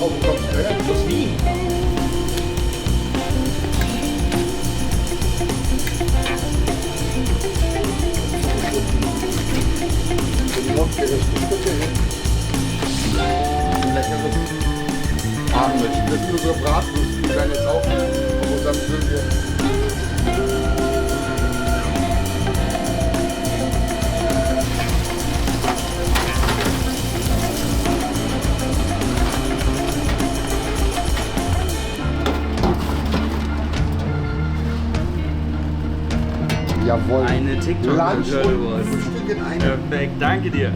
Oh, du kommst aus Wien. Mundgerechte Stücke hin. Leckeres Abendbrot. Das sind unsere Bratwurst. Die werden jetzt auch auf unserem Grill hier. Jawohl. Eine TikTok-Currywurst. Perfekt, danke dir.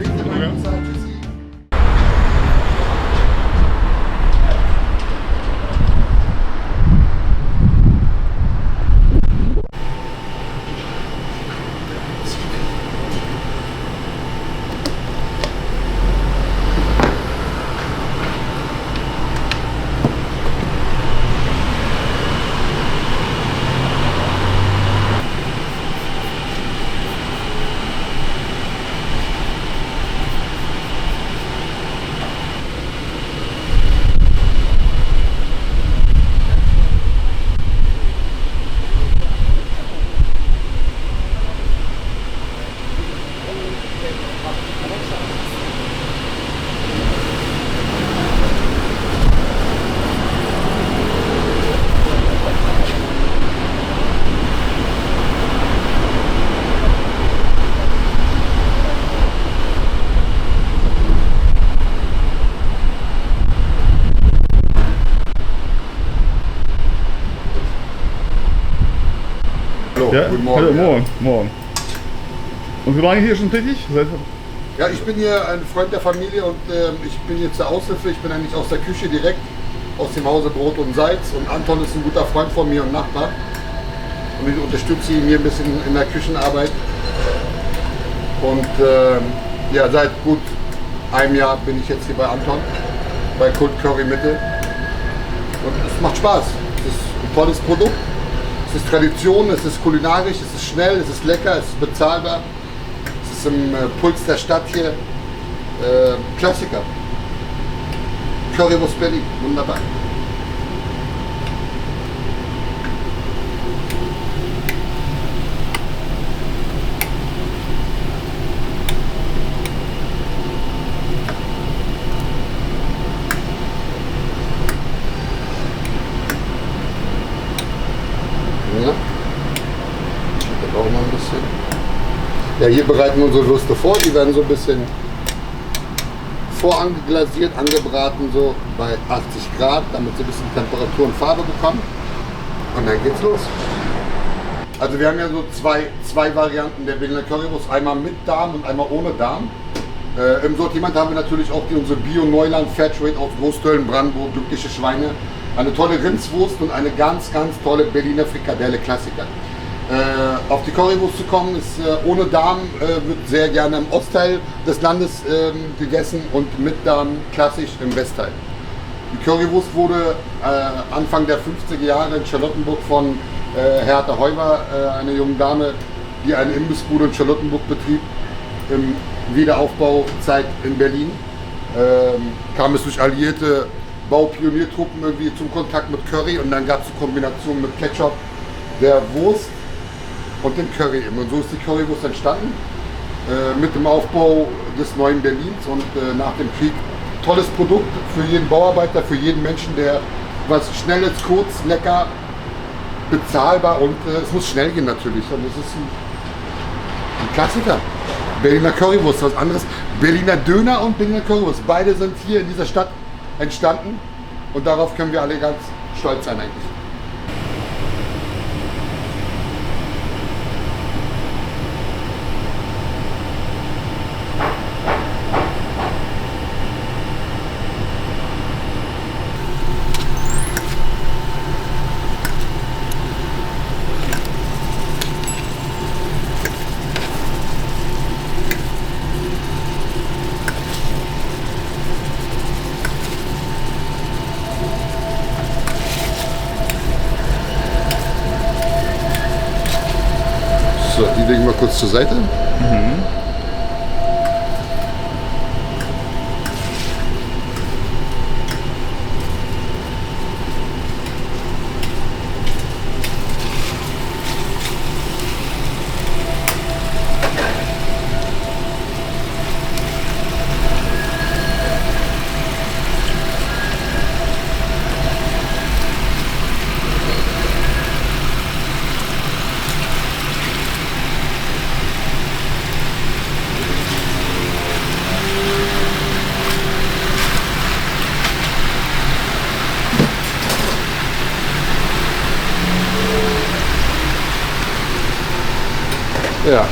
Ja, guten Morgen. Hallo, morgen, morgen. Und wie lange hier schon tätig? Ja, ich bin hier ein Freund der Familie und ich bin hier zur Aushilfe. Ich bin eigentlich aus der Küche direkt, aus dem Hause Brot und Salz. Und Anton ist ein guter Freund von mir und Nachbar. Und ich unterstütze ihn hier ein bisschen in der Küchenarbeit. Und ja, seit gut einem Jahr bin ich jetzt hier bei Anton, bei Kult Curry Mitte. Und es macht Spaß. Es ist ein tolles Produkt. Es ist Tradition, es ist kulinarisch, es ist schnell, es ist lecker, es ist bezahlbar. Es ist im Puls der Stadt hier. Klassiker. Currywurst Berlin, wunderbar. Ja. Da brauchen wir ein bisschen. Ja, hier bereiten wir unsere Würste vor. Die werden so ein bisschen vorangeglasiert, angebraten, so bei 80 Grad, damit sie ein bisschen Temperatur und Farbe bekommen. Und dann geht's los. Also wir haben ja so zwei Varianten der Berliner Currywurst. Einmal mit Darm und einmal ohne Darm. Im Sortiment haben wir natürlich auch unsere Bio-Neuland Fairtrade aus Großtöllen, Brandenburg, glückliche Schweine. Eine tolle Rindswurst und eine ganz, ganz tolle Berliner Frikadelle Klassiker. Auf die Currywurst zu kommen, ist ohne Darm, wird sehr gerne im Ostteil des Landes gegessen und mit Darm klassisch im Westteil. Die Currywurst wurde Anfang der 50er Jahre in Charlottenburg von Hertha Heuber, eine junge Dame, die eine Imbissbude in Charlottenburg betrieb, im Wiederaufbauzeit in Berlin. Kam es durch alliierte Baupioniertruppen irgendwie zum Kontakt mit Curry und dann gab es die Kombination mit Ketchup, der Wurst und dem Curry. Und so ist die Currywurst entstanden, mit dem Aufbau des neuen Berlins und nach dem Krieg. Tolles Produkt für jeden Bauarbeiter, für jeden Menschen, der was Schnelles, kurz, lecker, bezahlbar und es muss schnell gehen natürlich. Und es ist ein Klassiker. Berliner Currywurst, was anderes. Berliner Döner und Berliner Currywurst, beide sind hier in dieser Stadt entstanden und darauf können wir alle ganz stolz sein eigentlich. So, die legen wir kurz zur Seite. Ja.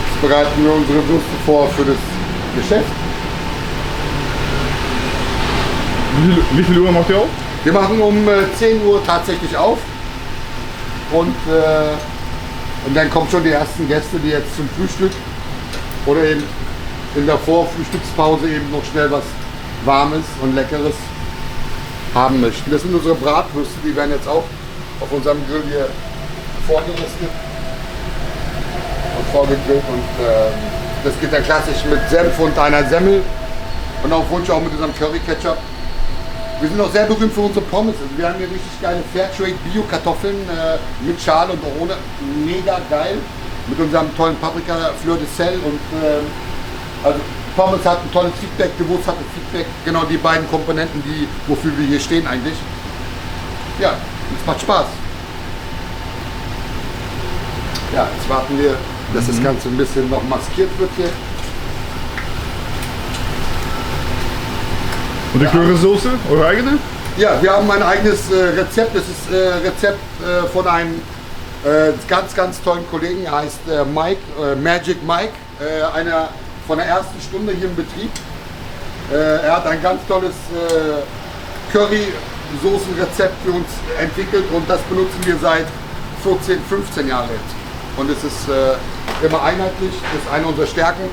Jetzt bereiten wir unsere Würste vor für das Geschäft. Wie viel Uhr macht ihr auf? Wir machen um 10 Uhr tatsächlich auf. Und dann kommen schon die ersten Gäste, die jetzt zum Frühstück oder eben in der Vorfrühstückspause eben noch schnell was Warmes und Leckeres haben möchten. Das sind unsere Bratwürste, die werden jetzt auch auf unserem Grill hier vorgerüstet und vorgegrillt. Und das geht dann klassisch mit Senf und einer Semmel und auf Wunsch auch mit unserem Curry Ketchup. Wir sind auch sehr berühmt für unsere Pommes. Also wir haben hier richtig geile Fairtrade Bio-Kartoffeln mit Schale und ohne. Mega geil. Mit unserem tollen Paprika Fleur de Sel. Und also Pommes hat ein tolles Feedback, die Wurst hat ein Feedback. Genau die beiden Komponenten, wofür wir hier stehen eigentlich. Ja, es macht Spaß. Ja, jetzt warten wir, dass das Ganze ein bisschen noch maskiert wird hier. Und die Currysoße, eure eigene? Ja, wir haben ein eigenes Rezept. Das ist Rezept von einem ganz, ganz tollen Kollegen. Er heißt Mike, Magic Mike, einer von der ersten Stunde hier im Betrieb. Er hat ein ganz tolles Currysoßenrezept für uns entwickelt und das benutzen wir seit 14, 15 Jahren jetzt. Und es ist immer einheitlich, das ist eine unserer Stärken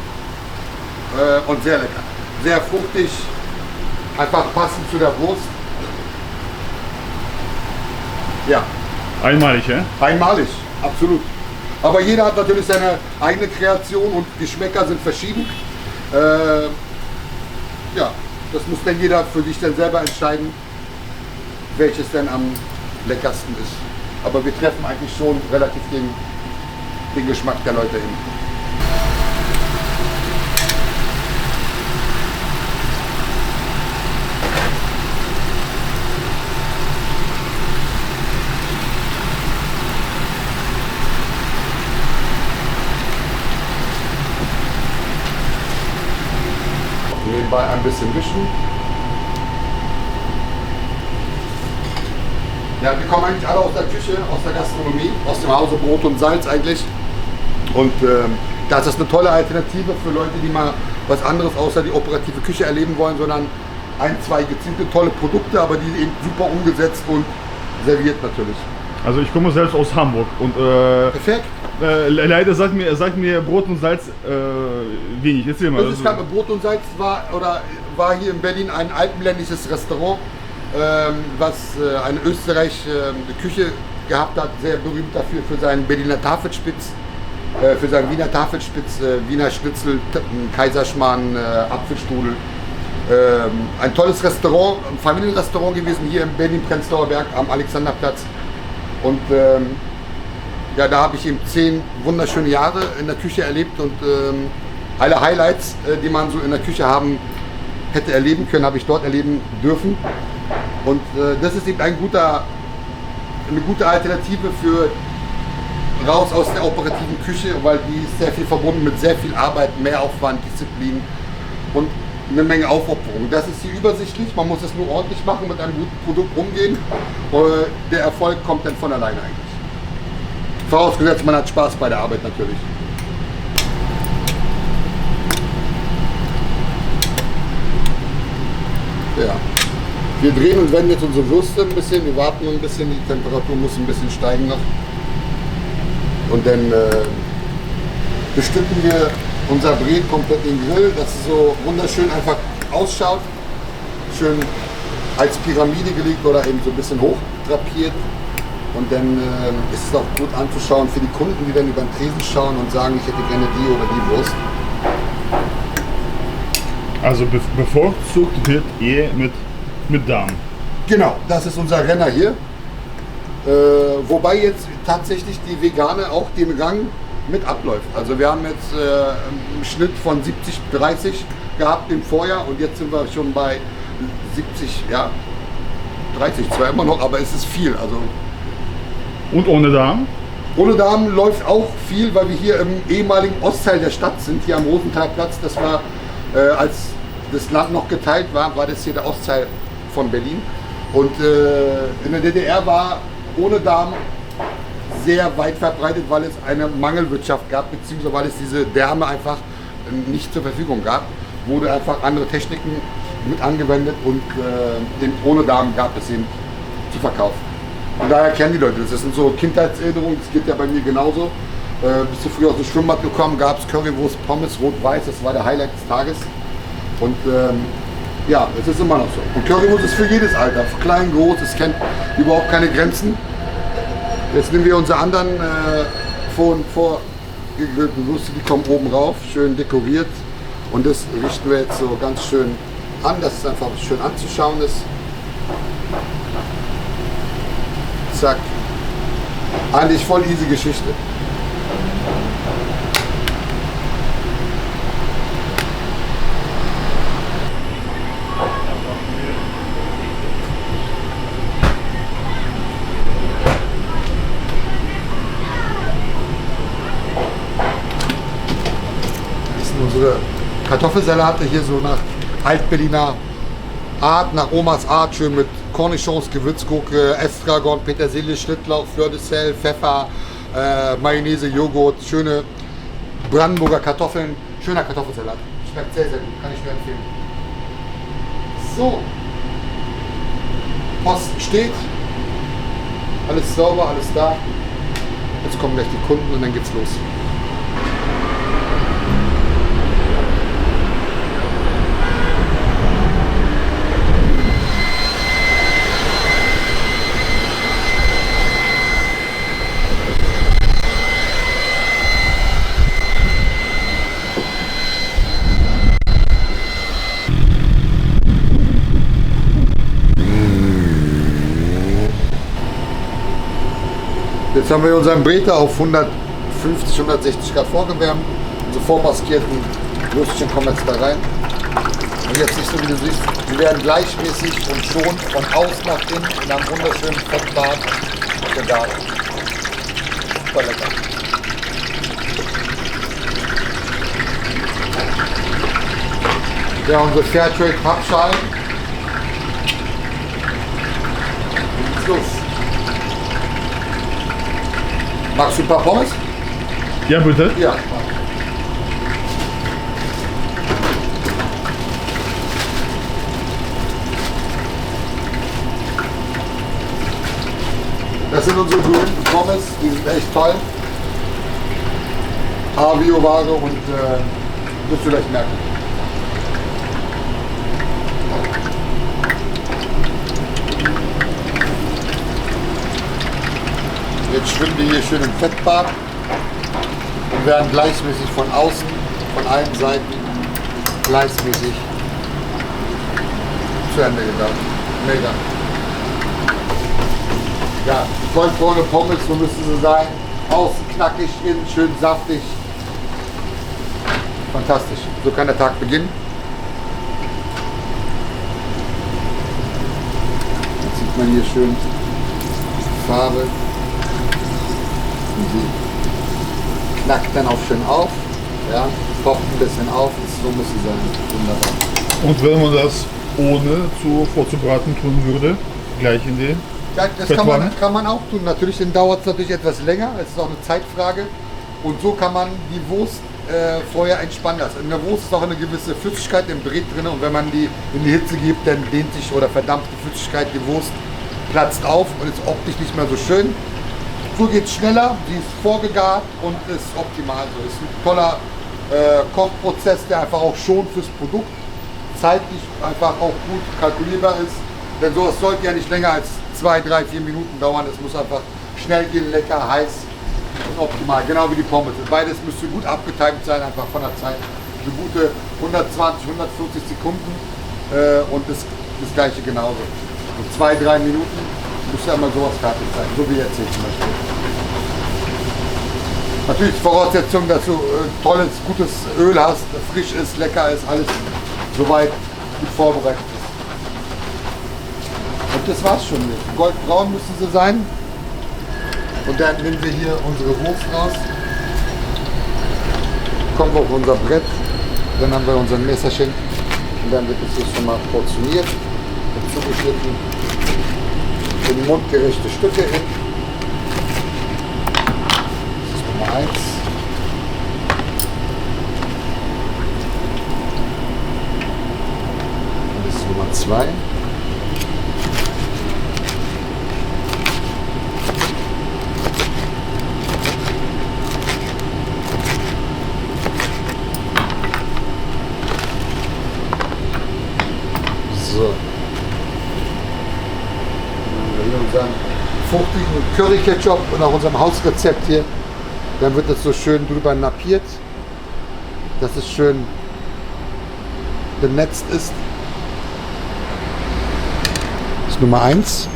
und sehr lecker. Sehr fruchtig. Einfach passend zu der Wurst. Ja. Einmalig, ja? Einmalig, absolut. Aber jeder hat natürlich seine eigene Kreation und Geschmäcker sind verschieden. Ja, das muss dann jeder für sich dann selber entscheiden, welches denn am leckersten ist. Aber wir treffen eigentlich schon relativ den Geschmack der Leute hin. Nebenbei ein bisschen wischen. Ja, wir kommen eigentlich alle aus der Küche, aus der Gastronomie, aus dem Hause Brot und Salz eigentlich. Und da ist das eine tolle Alternative für Leute, die mal was anderes außer die operative Küche erleben wollen, sondern ein, zwei gezielte tolle Produkte, aber die eben super umgesetzt und serviert natürlich. Also ich komme selbst aus Hamburg und Perfekt. leider sagt mir Brot und Salz wenig. Erzähl mal. Das ist gerade Brot und Salz war hier in Berlin ein alpenländisches Restaurant, was eine österreichische Küche gehabt hat, sehr berühmt dafür für seinen Berliner Tafelspitz, für seinen Wiener Tafelspitz, Wiener Schnitzel, Kaiserschmarrn, Apfelstrudel. Ein tolles Restaurant, ein Familienrestaurant gewesen hier im Berlin-Prenzlauer Berg am Alexanderplatz. Und ja, da habe ich eben 10 wunderschöne Jahre in der Küche erlebt und alle Highlights, die man so in der Küche hätte erleben können, habe ich dort erleben dürfen. Und das ist eben eine gute Alternative für raus aus der operativen Küche, weil die ist sehr viel verbunden mit sehr viel Arbeit, Mehraufwand, Disziplin und eine Menge Aufopferung. Das ist hier übersichtlich, man muss es nur ordentlich machen, mit einem guten Produkt umgehen. Der Erfolg kommt dann von alleine eigentlich. Vorausgesetzt, man hat Spaß bei der Arbeit natürlich. Ja. Wir drehen und wenden jetzt unsere Würste ein bisschen, wir warten ein bisschen, die Temperatur muss ein bisschen steigen noch. Und dann bestücken wir unser Bret komplett den Grill, dass es so wunderschön einfach ausschaut. Schön als Pyramide gelegt oder eben so ein bisschen hoch drapiert. Und dann ist es auch gut anzuschauen für die Kunden, die dann über den Tresen schauen und sagen, ich hätte gerne die oder die Wurst. Also bevorzugt wird eher mit Darm. Genau, das ist unser Renner hier. Wobei jetzt tatsächlich die Vegane auch den Rang mit abläuft. Also wir haben jetzt einen Schnitt von 70-30 gehabt im Vorjahr und jetzt sind wir schon bei 70, ja, 30 zwar immer noch, aber es ist viel. Also und ohne Darm? Ohne Darm läuft auch viel, weil wir hier im ehemaligen Ostteil der Stadt sind, hier am Rosenthalplatz. Das war, als das Land noch geteilt war, war das hier der Ostteil von Berlin. Und in der DDR war ohne Darm sehr weit verbreitet, weil es eine Mangelwirtschaft gab, beziehungsweise weil es diese Därme einfach nicht zur Verfügung gab, wurde einfach andere Techniken mit angewendet und eben ohne Darm gab es eben zu verkaufen. Und daher kennen die Leute das. Das sind so Kindheitserinnerungen, das geht ja bei mir genauso. Bist du früher aus dem Schwimmbad gekommen, gab es Currywurst, Pommes, Rot-Weiß, das war der Highlight des Tages. Und ja, es ist immer noch so. Und Currywurst ist für jedes Alter, für klein, groß, es kennt überhaupt keine Grenzen. Jetzt nehmen wir unsere anderen vorgegrillten Würste, die kommen oben rauf, schön dekoriert. Und das richten wir jetzt so ganz schön an, dass es einfach schön anzuschauen ist. Zack. Eigentlich voll easy Geschichte. Das sind unsere Kartoffelsalate hier so nach Alt-Berliner Art, nach Omas Art, schön mit Cornichons, Gewürzgurke, Estragon, Petersilie, Schnittlauch, Fleur de Sel, Pfeffer, Mayonnaise, Joghurt, schöne Brandenburger Kartoffeln, schöner Kartoffelsalat. Schmeckt sehr, sehr gut, kann ich nur empfehlen. So, Post steht, alles sauber, alles da. Jetzt kommen gleich die Kunden und dann geht's los. Jetzt haben wir unseren Breter auf 150, 160 Grad vorgewärmt. Unsere vormaskierten Würstchen kommen jetzt da rein. Und jetzt siehst du, wie du siehst, die werden gleichmäßig und schon von außen nach innen in einem wunderschönen Fettbad gegart. Super lecker. Ja, unsere Fairtrade Pappschalen. Jetzt geht's los. Magst du ein paar Pommes? Ja, bitte. Ja. Das sind unsere berühmten Pommes, die sind echt toll. Avio-Ware und wirst du gleich merken. Jetzt schwimmen die hier schön im Fettbad und werden gleichmäßig von außen, von allen Seiten gleichmäßig zu Ende gegangen. Mega. Ja, goldbraune Pommes, so müssen sie sein. Außen knackig, innen schön saftig. Fantastisch. So kann der Tag beginnen. Jetzt sieht man hier schön Farbe. Sie knackt dann auch schön auf, ja, poppt ein bisschen auf, so muss sie sein. Wunderbar. Und wenn man das ohne vorzubraten tun würde, gleich in die Ja, das kann man auch tun. Natürlich, dann dauert es natürlich etwas länger, es ist auch eine Zeitfrage. Und so kann man die Wurst vorher entspannen lassen. In der Wurst ist auch eine gewisse Flüssigkeit im Bret drin und wenn man die in die Hitze gibt, dann dehnt sich oder verdampft die Flüssigkeit, die Wurst platzt auf und ist optisch nicht mehr so schön. So geht es schneller, sie ist vorgegart und ist optimal. So ist ein toller Kochprozess, der einfach auch schon fürs Produkt zeitlich einfach auch gut kalkulierbar ist. Denn sowas sollte ja nicht länger als 2, 3, 4 Minuten dauern. Es muss einfach schnell gehen, lecker, heiß und optimal. Genau wie die Pommes. Beides müsste gut abgetimt sein, einfach von der Zeit. Eine gute 120, 140 Sekunden und das gleiche genauso. So 2, 3 Minuten muss ja immer sowas fertig sein, so wie jetzt hier zum Beispiel. Natürlich Voraussetzung, dass du tolles, gutes Öl hast, frisch ist, lecker ist, alles soweit gut vorbereitet ist. Und das war's schon mit. Goldbraun müssen sie sein. Und dann nehmen wir hier unsere Wurst raus. Kommen wir auf unser Brett. Dann haben wir unser Messerchen. Und dann wird es hier schon mal portioniert und zugeschnitten. In mundgerechte Stücke hin. Nummer 1. Das ist Nummer 2. So. Hier unseren fruchtigen Curry-Ketchup und auch unserem Hausrezept hier. Dann wird das so schön drüber nappiert, dass es schön benetzt ist. Das ist Nummer 1.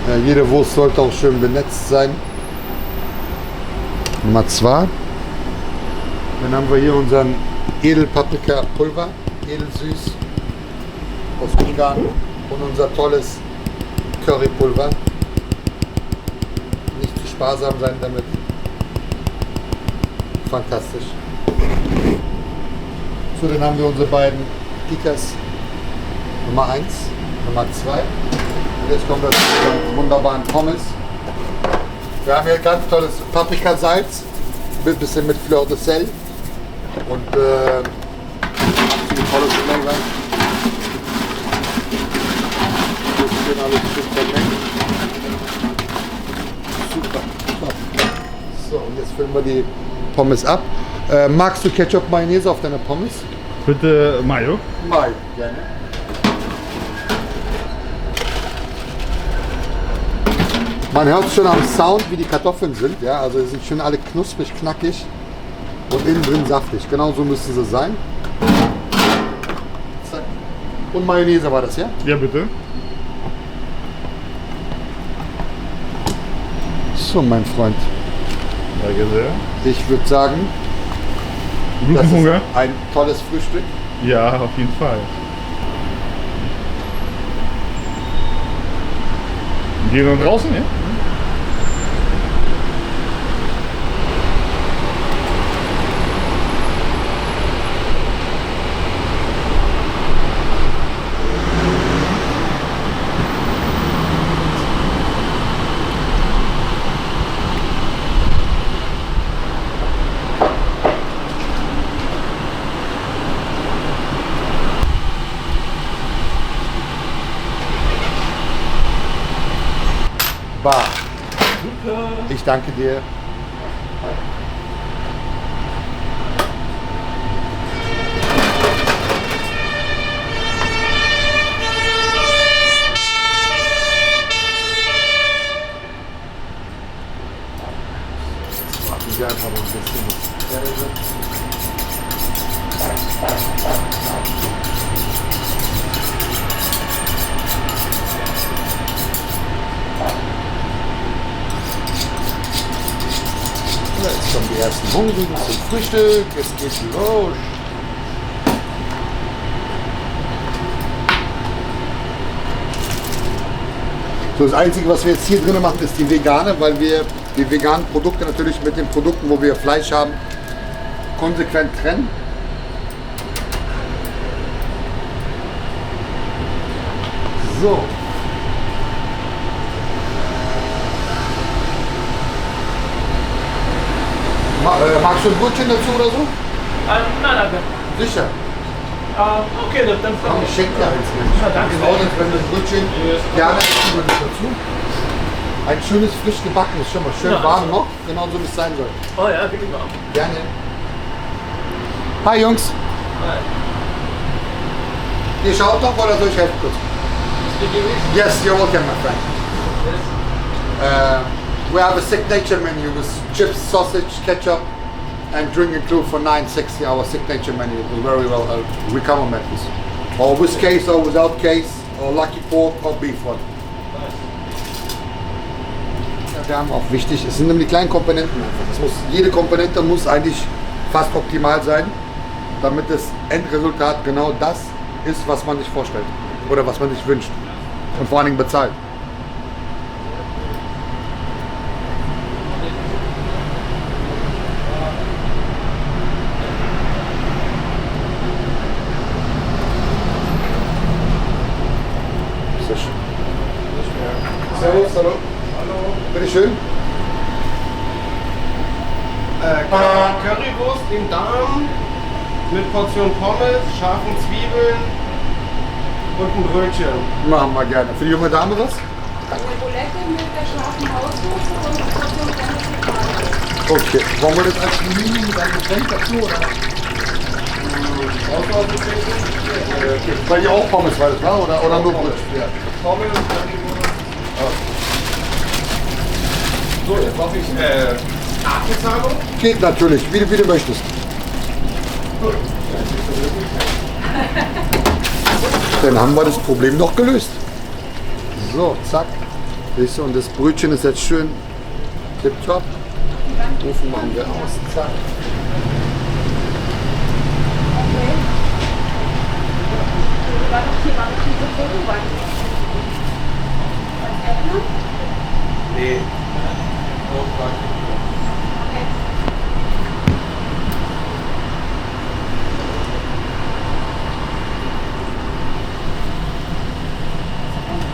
Ja, jede Wurst sollte auch schön benetzt sein. Nummer 2. Dann haben wir hier unseren Edelpaprika-Pulver, edelsüß aus Ungarn, und unser tolles Currypulver. Nicht zu sparsam sein damit. Fantastisch. So, dann haben wir unsere beiden Kickers, Nummer 1, Nummer 2. Und jetzt kommen wir zu unseren wunderbaren Pommes. Wir haben hier ganz tolles Paprikasalz, ein bisschen mit Fleur de Sel und tolles Flavor. Schön alles schön vermengt. Super. So, und jetzt füllen wir die Pommes ab. Magst du Ketchup, Mayonnaise auf deine Pommes? Bitte Mayo. Mayo, gerne. Man hört schon am Sound, wie die Kartoffeln sind. Ja? Also sie sind schön alle knusprig, knackig und innen drin saftig. Genau so müssen sie sein. Zack. Und Mayonnaise war das, ja? Ja, bitte. So, mein Freund. Danke sehr. Ich würde sagen, Guten das ist Hunger? ein tolles Frühstück. Ja, auf jeden Fall. Gehen wir draußen, ja? Bar. Ich danke dir. Jetzt warten wir einfach noch ein bisschen. Jetzt kommen die ersten Hungrigen zum Frühstück. Es geht los. So, das Einzige, was wir jetzt hier drin machen, ist die vegane, weil wir die veganen Produkte natürlich mit den Produkten, wo wir Fleisch haben, konsequent trennen. So. Magst du ein Brötchen dazu oder so? Nein, danke. Sicher. Okay, dann Komm, ich schenke dir eins. Mensch. Ja, danke Das ist auch sehr. nicht, wenn du ein Brötchen gerne essen würdest dazu. Ein schönes, frisch gebackenes, schon mal schön Ja, warm also. noch, genauso wie es sein soll. Oh ja, wirklich warm. Gerne. Hi Jungs. Hi. Ihr schaut noch oder soll ich helfen kurz? Yes, you're welcome, my friend. We have a signature menu with chips, sausage, ketchup, and drink included for $9.60. Our signature menu is very well recommended. Or with case or without case, or lucky pork or beef one. Ja, wir haben auch wichtig, es sind nämlich die kleinen Komponenten einfach. Jede Komponente muss eigentlich fast optimal sein, damit das Endresultat genau das ist, was man sich vorstellt oder was man sich wünscht und vor allen Dingen bezahlt. Sehr schön. Currywurst im Darm mit Portion Pommes, scharfen Zwiebeln und ein Brötchen. Machen wir gerne. Für die junge Dame was? Eine Bulette mit der scharfen Haussoße und eine Portion Pommes. Okay. Wollen wir das als Menü mit einem Getränk dazu, oder? Okay. Bei dir auch Pommes war das, war? Oder nur Brötchen? Ja. Pommes, Currywurst. So, jetzt mache ich Nachbezahlung. Geht natürlich, wie du möchtest. Dann haben wir das Problem noch gelöst. So, zack. Siehst du, und das Brötchen ist jetzt schön tipptopp. Ofen machen wir aus. Zack. War doch hier war noch diese Fotowand. Was ändern? Nee. Oh, danke.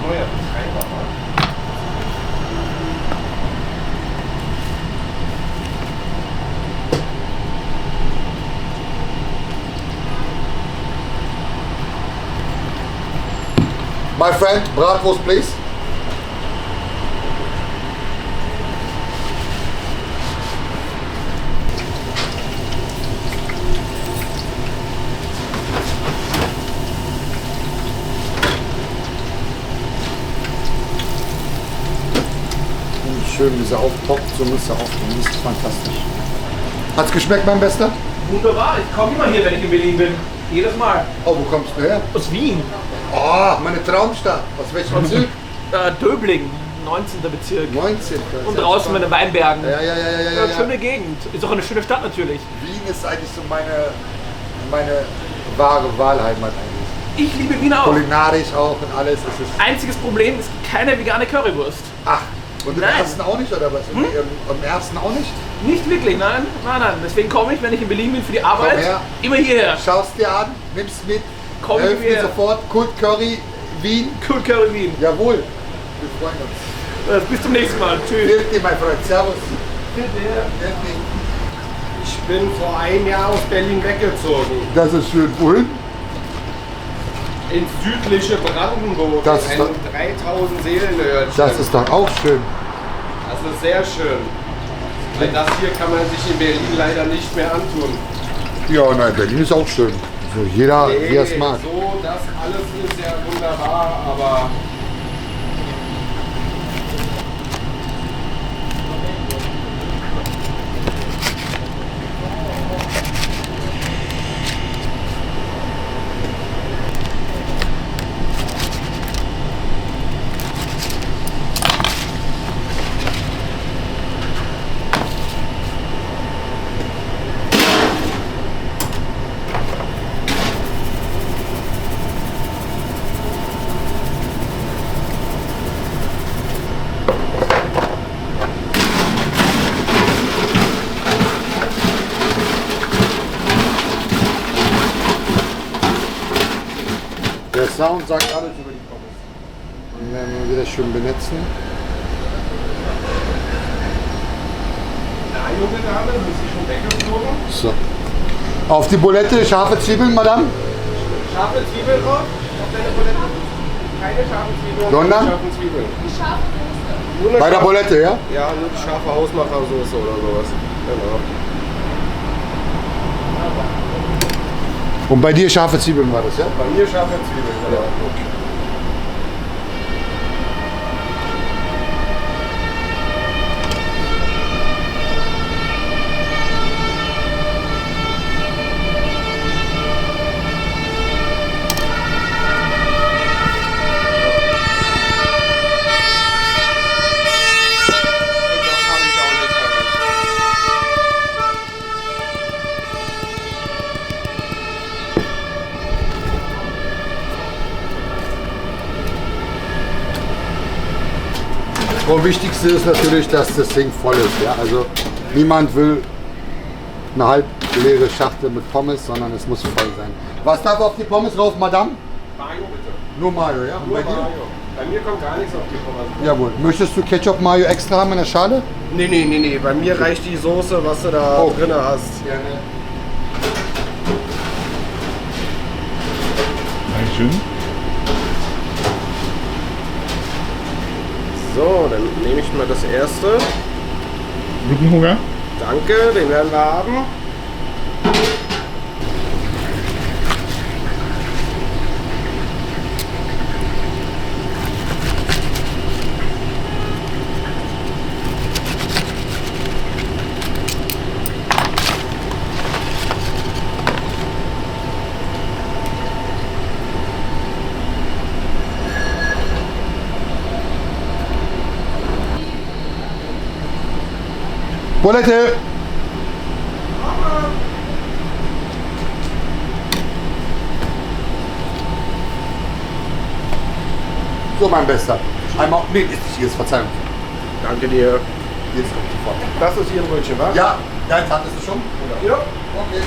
Neuer Betreiber, Mann. My friend, Bratwurst, please. Schön, wie sie aufpoppt, so müsste auch. Das ist fantastisch. Hat's geschmeckt, mein Bester? Wunderbar, ich komme immer hier, wenn ich in Berlin bin. Jedes Mal. Oh, wo kommst du her? Aus Wien. Oh, meine Traumstadt. Aus welchem Bezirk? Döbling, 19. Bezirk. 19. Und draußen mit den Weinbergen. Ja. Schöne Gegend. Ist auch eine schöne Stadt natürlich. Wien ist eigentlich so meine wahre Wahlheimat eigentlich. Ich liebe Wien auch. Kulinarisch auch und alles. Es ist Einziges Problem, es gibt keine vegane Currywurst. ach, und im Nein. ersten auch nicht, oder was? Im ersten auch nicht? Nicht wirklich, nein. Deswegen komme ich, wenn ich in Berlin bin für die Arbeit, Komm her. immer hierher. Schaust dir an, nimmst mit, Komm ich helft mir her. sofort. Kult Curry, Wien. Cool Curry Wien. Jawohl. Wir freuen uns. Bis zum nächsten Mal. Tschüss. Vierte, mein Freund. Servus. Bitte. Vierte. Ich bin vor einem Jahr aus Berlin weggezogen. Das ist schön. Wohin? Ins südliche Brandenburg. Das ist ein doch- 3000 Seelenörtchen. Das ist doch auch schön. Das ist sehr schön. Weil das hier kann man sich in Berlin leider nicht mehr antun. Ja, nein, Berlin ist auch schön. So jeder, wie er es mag. So, das alles ist ja wunderbar, aber Der Sound sagt alles über die Pommes. Und werden wir wieder schön benetzen. na, junge Dame, sind Sie schon weggeflogen? So. Auf die Bulette, scharfe Zwiebeln, Madame. Scharfe Zwiebeln drauf? Auf deine Bulette? Keine scharfen Zwiebeln. Sondern? Keine scharfen Zwiebeln. Die scharfe Soße. Nur eine Bei der scharfe- Bulette, ja? Ja, nur die scharfe Hausmachersoße oder sowas. Genau. Und bei dir scharfe Zwiebeln war das, ja? Bei mir scharfe Zwiebeln. Genau. Und das habe ich auch nicht vermisst. Und wichtigste ist natürlich, dass das Ding voll ist, ja? Also niemand will eine halb leere Schachtel mit Pommes, sondern es muss voll sein. Was darf auf die Pommes rauf, Madame? Mayo bitte. Nur Mayo, ja? Und Nur bei dir? Mayo. Bei mir kommt gar nichts auf die Pommes. Jawohl. Möchtest du Ketchup Mayo extra haben in der Schale? Nee. Bei mir reicht die Soße, was du da drin hast. Gerne. Dankeschön. So, dann nehme ich mal das erste. Guten Hunger. Danke, den werden wir haben. Bulette! So, mein Bester. Einmal. Nee, ist nicht hier, ist Verzeihung. Danke dir. Hier ist sofort. Das ist Ihr Brötchen, was? Ja, dein hattest du schon? Oder? Ja. Okay.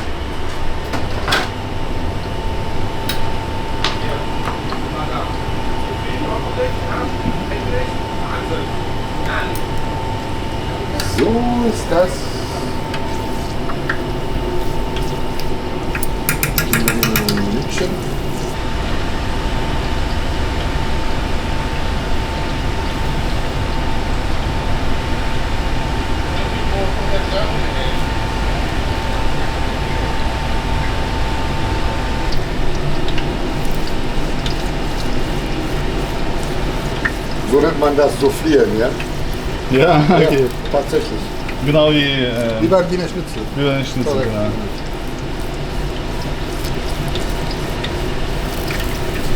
So ist das. Minütchen. So nennt man das Soufflieren, ja? Ja, okay. Tatsächlich. Genau wie Wie beim Wiener Schnitzel. ein Schnitzel. Korrekt. Genau.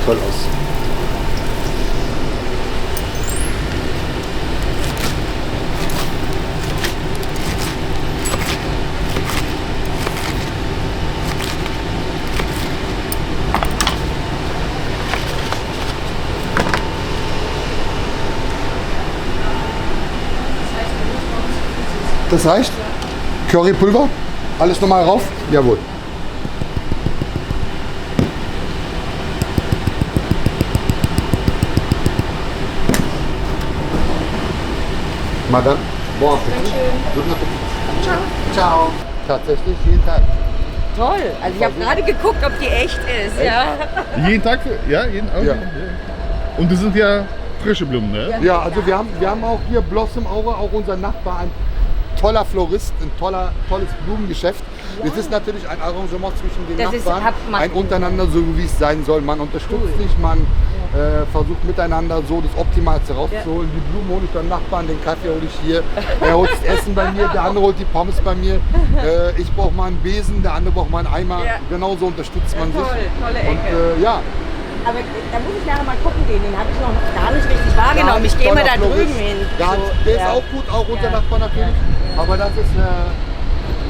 Toll aus. Das reicht? Currypulver? Alles nochmal rauf? Jawohl. Madame, bon Appetit. Guten Appetit. Ciao. Ciao. Tatsächlich jeden Tag. Toll. Also ich habe gerade geguckt, ob die echt ist. Ja. Jeden Tag? Ja, jeden Tag. Ja. Und das sind ja frische Blumen, ne? Ja, also wir haben auch hier Blossom Aura, auch unser Nachbar, ein toller Florist, ein tolles Blumengeschäft. Es ist natürlich ein Arrangement zwischen den Das ist- Nachbarn, macht- ein Untereinander, so wie es sein soll. Man unterstützt sich, man versucht miteinander so das Optimalste rauszuholen. Die Blumen hole ich beim Nachbarn, den Kaffee hole ich hier. Er holt das Essen bei mir, der andere holt die Pommes bei mir. Ich brauche mal einen Besen, der andere braucht mal einen Eimer. Ja. Genauso unterstützt man Toll, sich. tolle Und Ecke. ja, Aber da muss ich nachher mal gucken gehen. Den habe ich noch gar nicht richtig wahrgenommen. Ganz Ich gehe mal da toller drüben Florist. hin. Ganz, So, der ja. ist auch gut, auch unser Ja. Nachbar natürlich. Aber das ist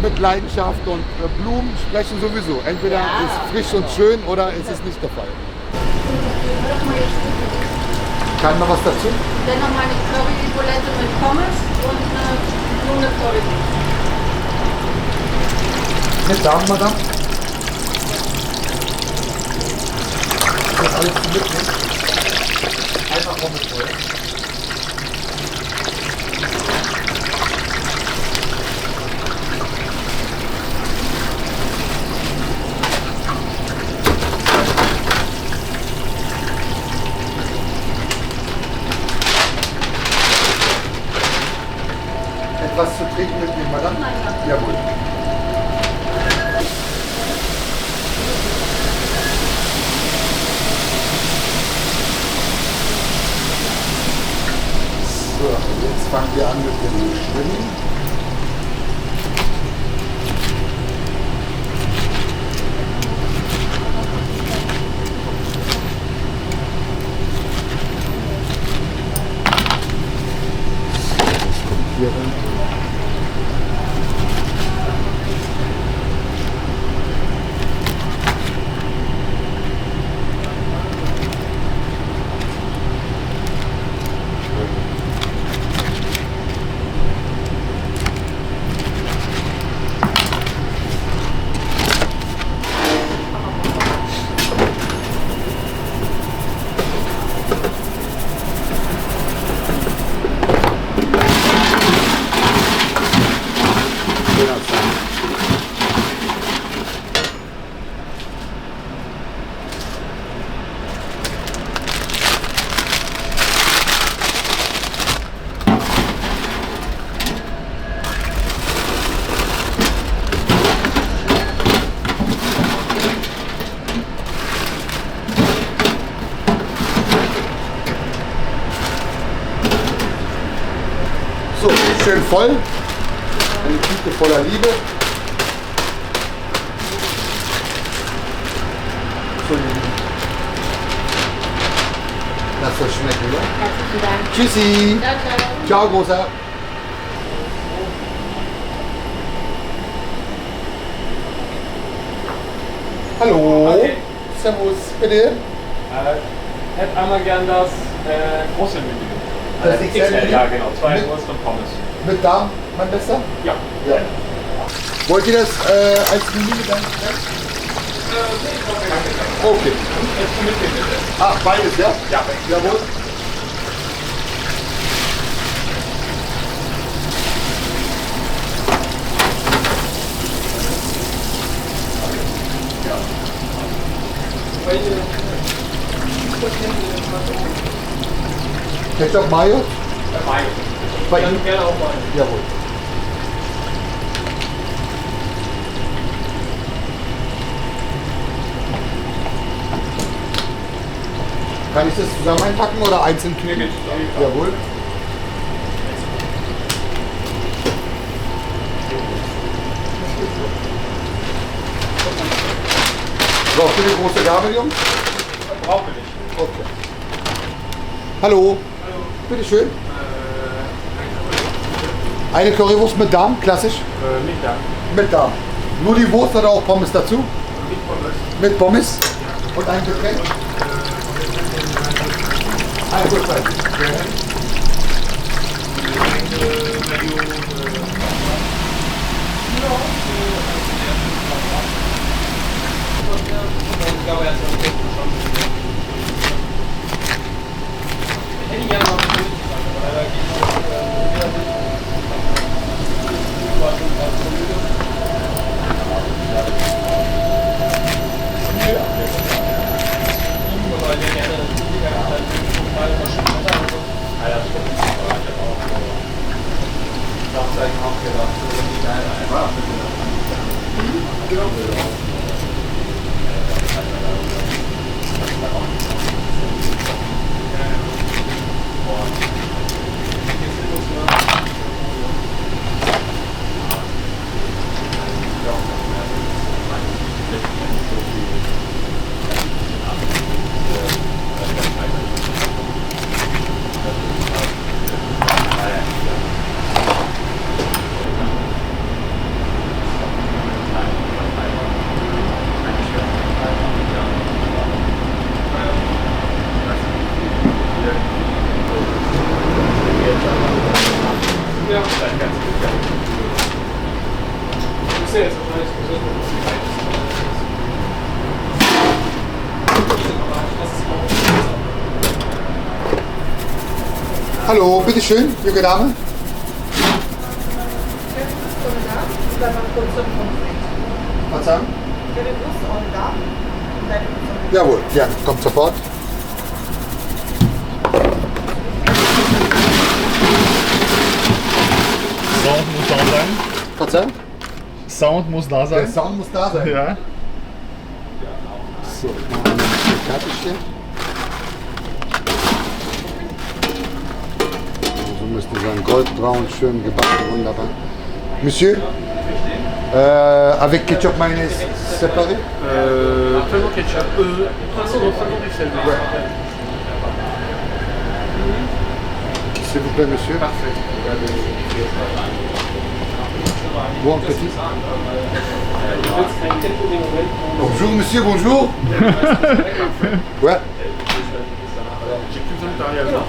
mit Leidenschaft und Blumen sprechen sowieso. Entweder Ja. ist frisch und schön oder ist es nicht der Fall. Kann noch was dazu? Dann noch mal eine Currybulette mit Pommes und eine Curry. Mit Damen, Madame? Das alles zu mitnehmen? Einfach Pommes vorher. Etwas zu trinken mitnehmen, Madame? Nein, danke. Jawohl. schön voll. Eine Tüte voller Liebe. Lass das schmecken, oder? Herzlichen Dank. Tschüssi. Ciao, Großer. Hallo. Okay. Servus, bitte. Hätte einmal gern das große Menü. Das XL-Menü? Ja, genau. 2 Mit- Wurst und Pommes. Mit Darm, mein Bester? Ja. Ja. Wollt ihr das als Menü mit einem Okay. Ach, beides, ja? Ja. Jawohl. Ketchup Mayo? Mayo. Bei Dann Ihnen? gerne auch Mayo. Jawohl. Kann ich das zusammen einpacken oder einzeln tun? Jawohl. Braucht ihr eine große Gabel, Jungs? Brauchen wir nicht. Okay. Hallo. Bitte schön. Eine Currywurst mit Darm, klassisch. Nicht da. Mit Darm. Nur die Wurst oder auch Pommes dazu? Nicht Pommes. Mit Pommes. Und ein Getränk. Eine Uhrzeit. Ich glaube, er hat es schon. Ich hätte gerne noch ein bisschen gesagt, aber leider geht es Ja, ganz gut. Ich sehe jetzt wahrscheinlich Hallo, bitteschön, junge Dame. Verzeihung? Jawohl, ja, kommt sofort. Sound muss da sein. Verzeihung? Sound muss da Der sein. Sound muss da sein. Ja. So, ich mache einmal fertig hier. So müsste sein, goldbraun, schön gebacken, wunderbar. Monsieur, avec ketchup mayonnaise séparé? Fais-moi ketchup. Fais-moi du sel. S'il vous plaît, monsieur. Parfait. Bon appétit. Bonjour, monsieur, bonjour. Ouais. J'ai plus besoin de parler à l'heure.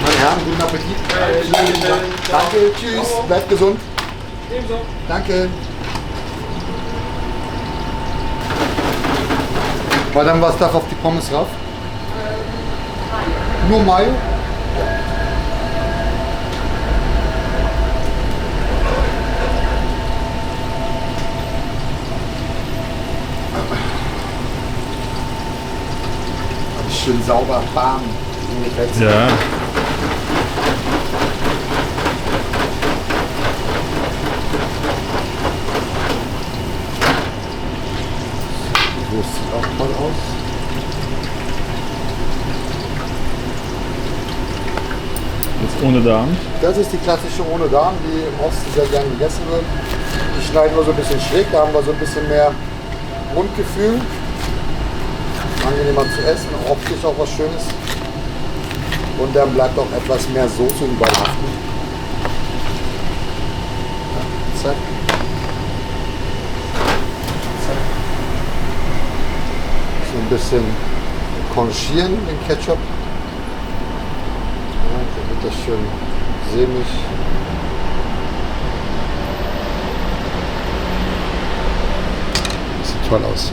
Meine Herren, guten Appetit. Danke, tschüss, bleibt gesund. Ebenso. Danke. War dann was darf auf die Pommes rauf? Nur Mayo? Schön sauber, bam. Ja. Die Wurst sieht auch toll aus. Jetzt ohne Darm. Das ist die klassische ohne Darm, die im Osten sehr gern gegessen wird. Die schneiden wir so ein bisschen schräg, da haben wir so ein bisschen mehr Mundgefühl. Angenehmer zu essen, optisch auch was Schönes. Und dann bleibt auch etwas mehr Soße überall haften. Ja, zack. Zack. So ein bisschen konchieren, den Ketchup. Ja, dann wird das schön sämig. Das sieht toll aus.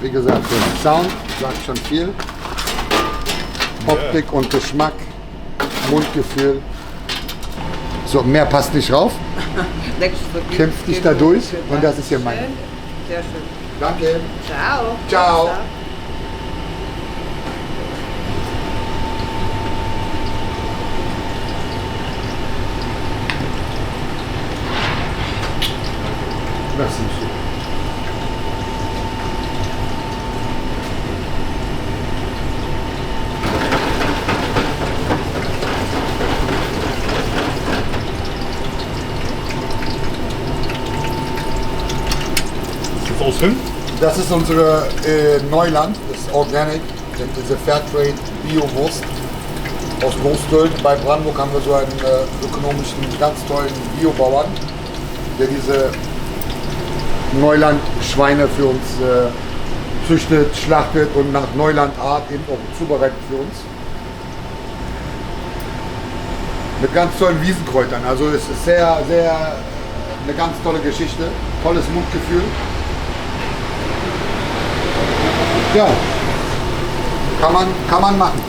Wie gesagt, der Sound sagt schon viel. Optik und Geschmack, Mundgefühl. So, mehr passt nicht rauf. Kämpf dich da durch und das ist hier mein. Sehr schön. Danke. Ciao. Ciao. Merci, monsieur. Jetzt ausfilmen? Das ist unsere Neuland, das ist Organic, diese Fairtrade Bio-Wurst aus Großdölln. Bei Brandenburg haben wir so einen ökonomischen, ganz tollen Biobauern, der diese Neuland-Schweine für uns züchtet, schlachtet und nach Neuland-Art eben auch zubereitet für uns. Mit ganz tollen Wiesenkräutern, also es ist sehr, sehr eine ganz tolle Geschichte, tolles Mundgefühl. Ja, kann man machen.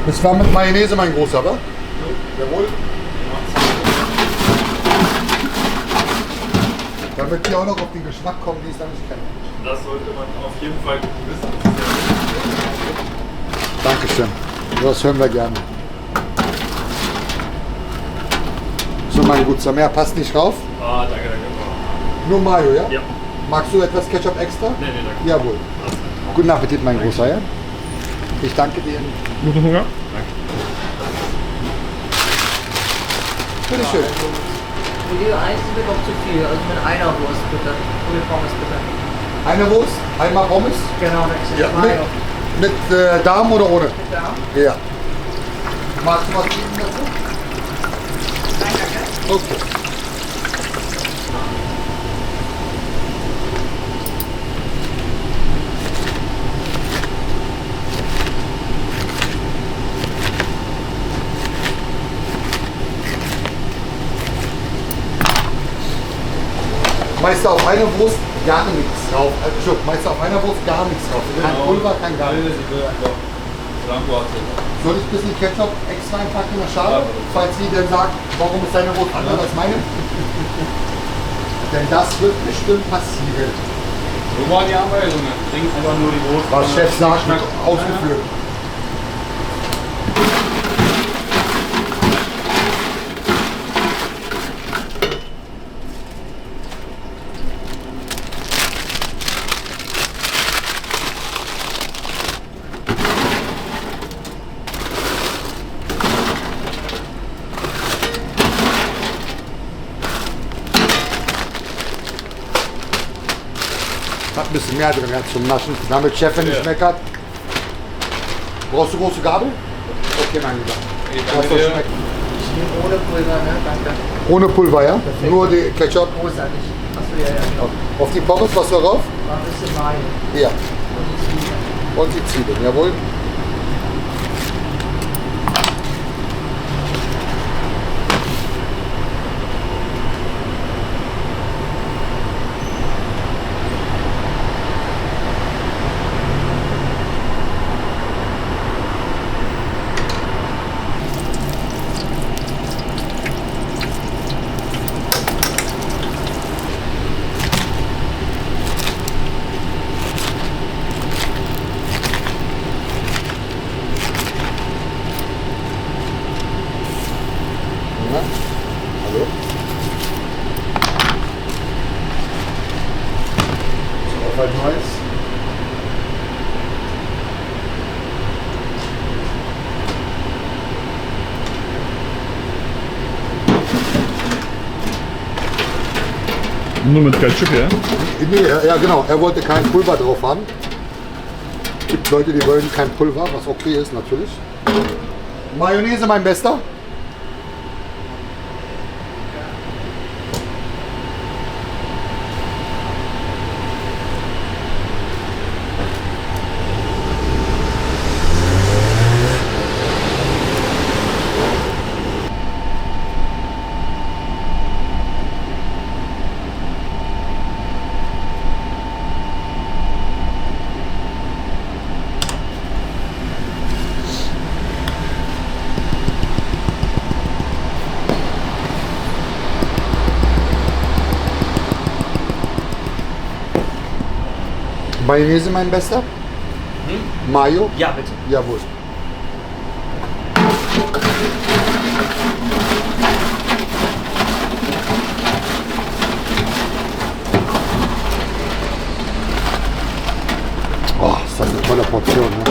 Das war mit Mayonnaise, mein Großer, oder? Jawohl. Damit die auch noch auf den Geschmack kommen, die es dann nicht kennen. Das sollte man auf jeden Fall wissen. Dankeschön. Das hören wir gerne. So, mein Guter, mehr passt nicht rauf. Ah, danke. Nur Mayo, ja? Ja. Magst du etwas Ketchup extra? Nee, danke. Jawohl. Guten Appetit, mein Großer, ja? Ich danke dir. Guten Hunger? Bitte schön. Die Eis wird noch zu viel, also mit einer Wurst bitte. Und mit Pommes bitte. Eine Wurst, einmal Pommes. Genau, das Ja, ist Mayo. mit Darm oder ohne? Mit Darm. Ja. Magst du was geben dazu? Nein, danke. Okay. Meister auf einer Wurst gar nichts drauf. Also, Meister auf einer Wurst gar nichts drauf. Kein Pulver, kein gar nichts. Soll ich ein bisschen Ketchup extra einpacken in der Schale? Falls sie dann sagt, warum ist deine Wurst anders als meine? Denn das wird bestimmt passieren. So war die Anweisung. Trink einfach nur die Wurst. Was Chef sagt, wird ausgeführt. Hat ein bisschen mehr drin ja, zum Naschen, damit Chefin nicht meckert. Brauchst du große Gabel? Okay, mein Lieber. Was soll schmecken? Ohne Pulver, ne? Danke. Ohne Pulver, ja? Nur die Ketchup. Großartig. Achso, ja, ja, genau. Auf die Pommes, was da drauf? War ein bisschen Mayo. Ja. Und die Zwiebeln. Und die Zwiebeln, jawohl. Ja. Hallo? So, auf ein neues. Nur mit Ketchup, ja? Nee, ja genau, er wollte kein Pulver drauf haben. Es gibt Leute, die wollen kein Pulver, was okay ist natürlich. Mayonnaise, mein Bester. Mayonnaise, mein Bester. Mayo? Ja, bitte. Jawohl. Oh, ist das eine tolle Portion, ne?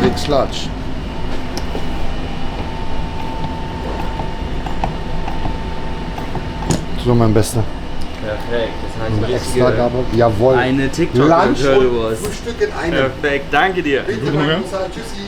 Nix Latsch. So, mein Bester. Perfekt, das heißt Extra Gabel. Jawohl. eine Lunch TikTok-Currywurst. und Frühstück in einem. Perfekt, danke dir. Bitte, mein Großer. Tschüssi.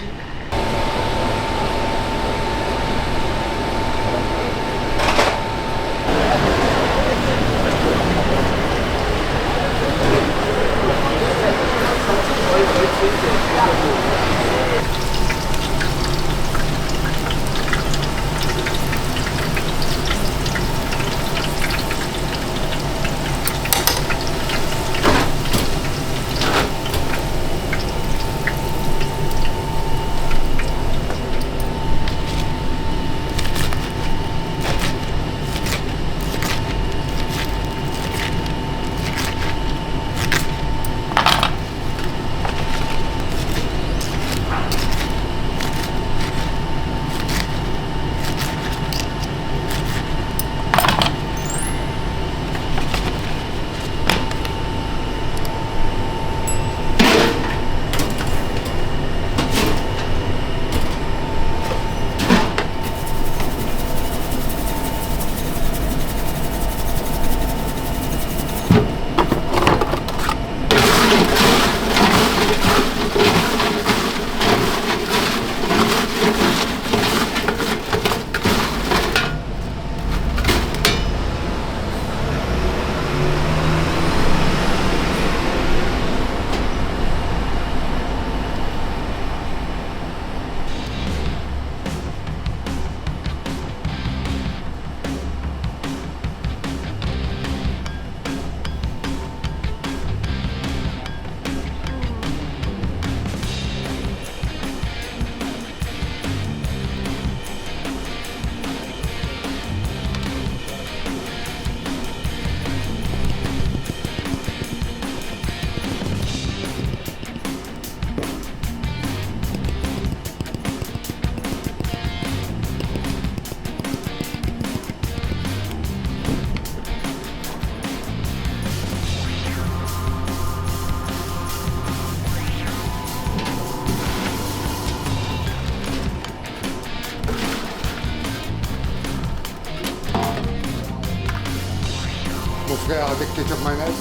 Mon frère avec ketchup mayonnaise.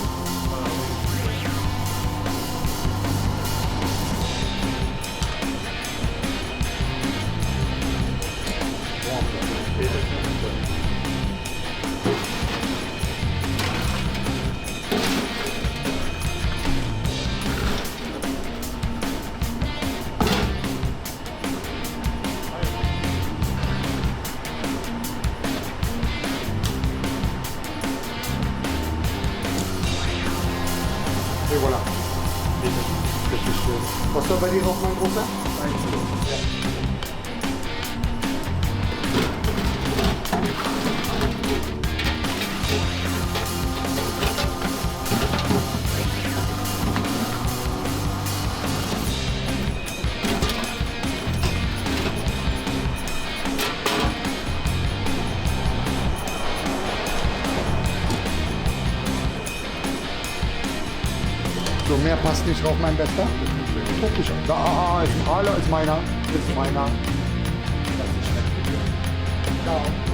Et voilà. Was soll bei dir noch, mein Großer? So, mehr passt nicht drauf, mein Bester. Guck dich an. Da ist ein Haler, ist meiner. Ist meiner. Das ist schmeckt. Ja.